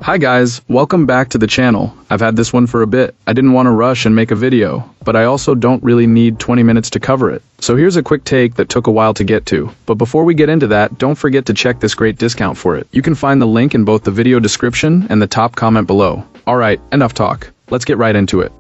Hi guys, welcome back to the channel. I've had this one for a bit. I didn't want to rush and make a video, but I also don't really need 20 minutes to cover it. So here's a quick take that took a while to get to. But before we get into that, don't forget to check this great discount for it. You can find the link in both the video description and the top comment below. Alright, enough talk. Let's get right into it.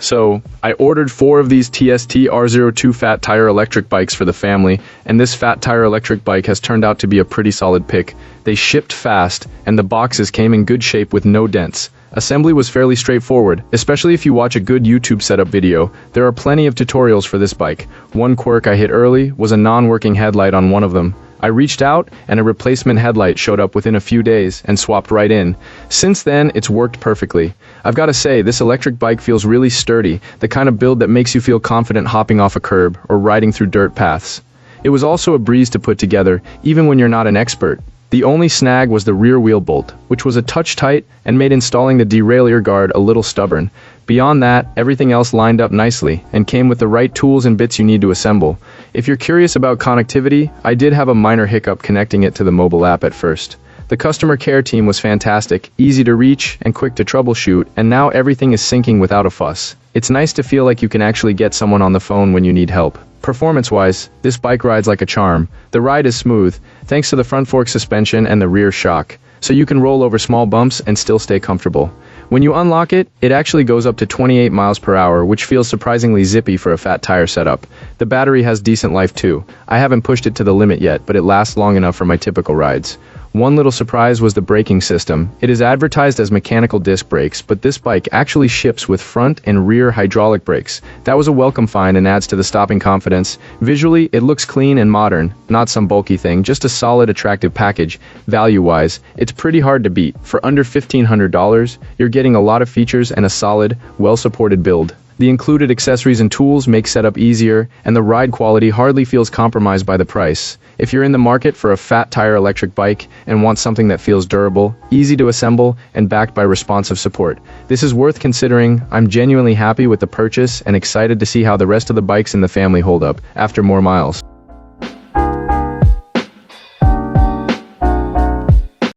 So, I ordered 4 of these TST R002 fat tire electric bikes for the family, and this fat tire electric bike has turned out to be a pretty solid pick. They shipped fast, and the boxes came in good shape with no dents. Assembly was fairly straightforward, especially if you watch a good YouTube setup video. There are plenty of tutorials for this bike. One quirk I hit early was a non-working headlight on one of them. I reached out, and a replacement headlight showed up within a few days and swapped right in. Since then, it's worked perfectly. I've got to say, this electric bike feels really sturdy, the kind of build that makes you feel confident hopping off a curb or riding through dirt paths. It was also a breeze to put together, even when you're not an expert. The only snag was the rear wheel bolt, which was a touch tight and made installing the derailleur guard a little stubborn. Beyond that, everything else lined up nicely and came with the right tools and bits you need to assemble. If you're curious about connectivity, I did have a minor hiccup connecting it to the mobile app at first. The customer care team was fantastic, easy to reach and quick to troubleshoot, and now everything is syncing without a fuss. It's nice to feel like you can actually get someone on the phone when you need help. Performance-wise, this bike rides like a charm. The ride is smooth, thanks to the front fork suspension and the rear shock, so you can roll over small bumps and still stay comfortable. When you unlock it, it actually goes up to 28 miles per hour, which feels surprisingly zippy for a fat tire setup. The battery has decent life too. I haven't pushed it to the limit yet, but it lasts long enough for my typical rides. One little surprise was the braking system. It is advertised as mechanical disc brakes, but this bike actually ships with front and rear hydraulic brakes. That was a welcome find and adds to the stopping confidence. Visually, it looks clean and modern, not some bulky thing, just a solid, attractive package. Value-wise, it's pretty hard to beat. For under $1,500, you're getting a lot of features and a solid, well-supported build. The included accessories and tools make setup easier, and the ride quality hardly feels compromised by the price. If you're in the market for a fat tire electric bike and want something that feels durable, easy to assemble, and backed by responsive support, this is worth considering. I'm genuinely happy with the purchase and excited to see how the rest of the bikes in the family hold up after more miles.